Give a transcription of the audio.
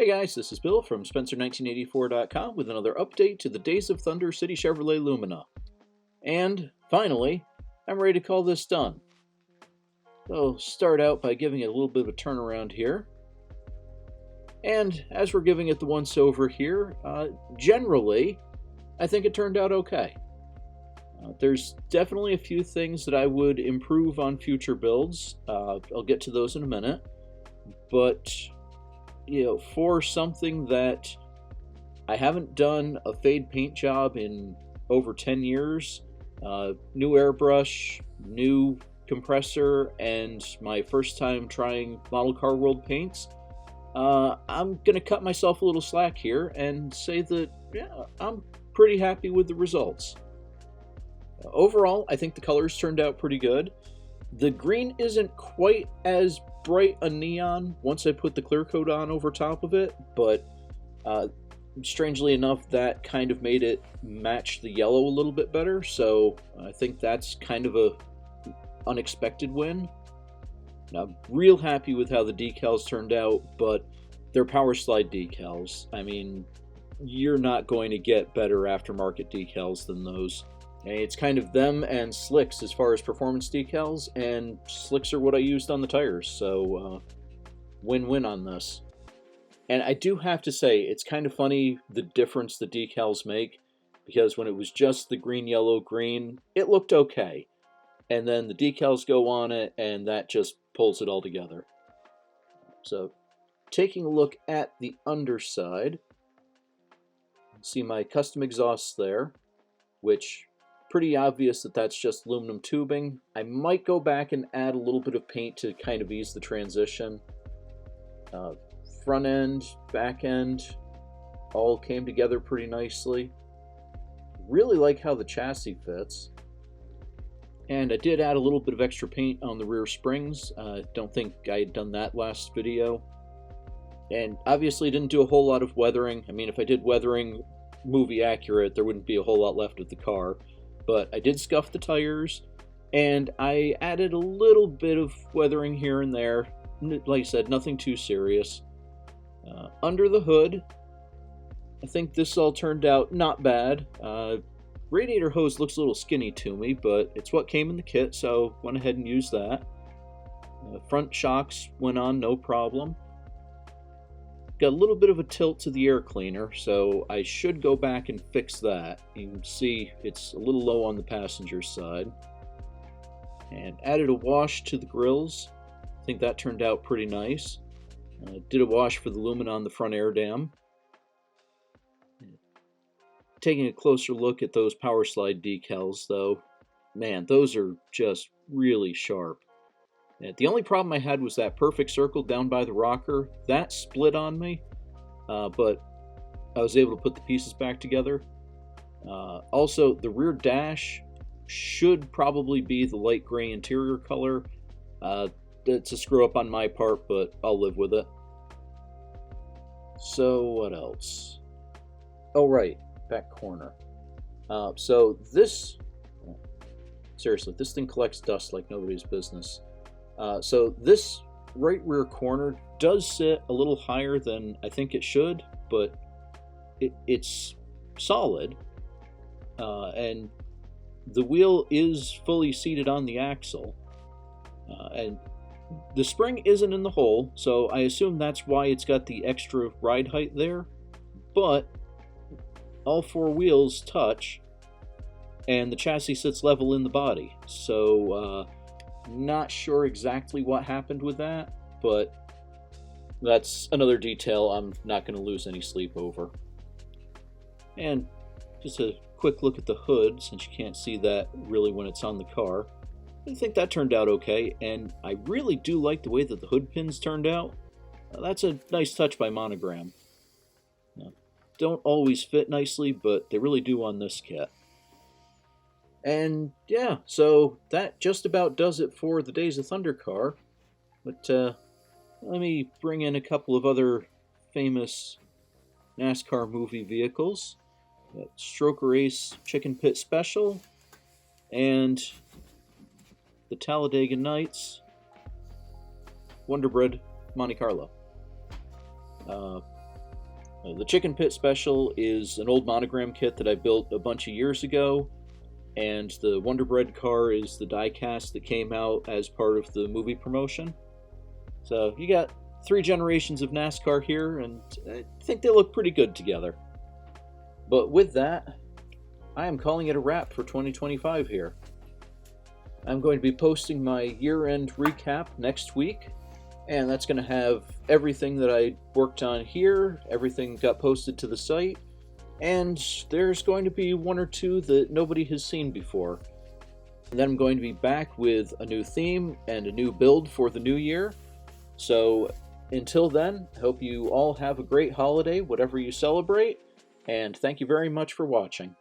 Hey guys, this is Bill from Spencer1984.com with another update to the Days of Thunder City Chevrolet Lumina. And, finally, I'm ready to call this done. So, start out by giving it a little bit of a turnaround here. And, as we're giving it the once-over here, generally, I think it turned out okay. There's definitely a few things that I would improve on future builds. I'll get to those in a minute. But for something that I haven't done a fade paint job in over 10 years, new airbrush, new compressor, and my first time trying Model Car World paints, I'm going to cut myself a little slack here and say that, I'm pretty happy with the results. Overall, I think the colors turned out pretty good. The green isn't quite as bright a neon once I put the clear coat on over top of it, but strangely enough, that kind of made it match the yellow a little bit better, so I think that's kind of a unexpected win. Now, I'm real happy with how the decals turned out, but they're power slide decals. I mean, you're not going to get better aftermarket decals than those. It's kind of them and slicks as far as performance decals, and slicks are what I used on the tires, so win-win on this. And I do have to say, it's kind of funny the difference the decals make, because when it was just the green, yellow, green, it looked okay. And then the decals go on it, and that just pulls it all together. So, taking a look at the underside, see my custom exhausts there, which pretty obvious that that's just aluminum tubing. I might go back and add a little bit of paint to kind of ease the transition. Front end, back end, all came together pretty nicely. Really like how the chassis fits. And I did add a little bit of extra paint on the rear springs. Don't think I had done that last video. And obviously didn't do a whole lot of weathering. I mean, if I did weathering movie accurate, there wouldn't be a whole lot left of the car. But I did scuff the tires, and I added a little bit of weathering here and there. Like I said, nothing too serious. Under the hood, I think this all turned out not bad. Radiator hose looks a little skinny to me, but it's what came in the kit, so went ahead and used that. Front shocks went on no problem. Got a little bit of a tilt to the air cleaner, so I should go back and fix that. You can see it's a little low on the passenger side. And added a wash to the grills. I think that turned out pretty nice. Did a wash for the Lumina on the front air dam. Taking a closer look at those power slide decals, though, man, those are just really sharp. The only problem I had was that perfect circle down by the rocker. That split on me, but I was able to put the pieces back together. Also, the rear dash should probably be the light gray interior color. It's a screw up on my part, but I'll live with it. So, what else? Oh, right, back corner. So this, seriously, this thing collects dust like nobody's business. So this right rear corner does sit a little higher than I think it should, but it's solid, and the wheel is fully seated on the axle, and the spring isn't in the hole, so I assume that's why it's got the extra ride height there, but all four wheels touch, and the chassis sits level in the body, so not sure exactly what happened with that, but that's another detail I'm not going to lose any sleep over. And just a quick look at the hood, since you can't see that really when it's on the car. I think that turned out okay, and I really do like the way that the hood pins turned out. That's a nice touch by Monogram. Don't always fit nicely, but they really do on this kit. And yeah, so that just about does it for the Days of Thunder car. But let me bring in a couple of other famous NASCAR movie vehicles. Stroker Race Chicken Pit Special, and the Talladega Nights Wonder Bread Monte Carlo. The Chicken Pit Special is an old monogram kit that I built a bunch of years ago, and the Wonder Bread car is the die-cast that came out as part of the movie promotion. So you got 3 generations of NASCAR here, and I think they look pretty good together. But with that, I am calling it a wrap for 2025 here. I'm going to be posting my year-end recap next week, and that's going to have everything that I worked on here, everything got posted to the site, and there's going to be 1 or 2 that nobody has seen before. And then I'm going to be back with a new theme and a new build for the new year. So until then, I hope you all have a great holiday, whatever you celebrate, and thank you very much for watching.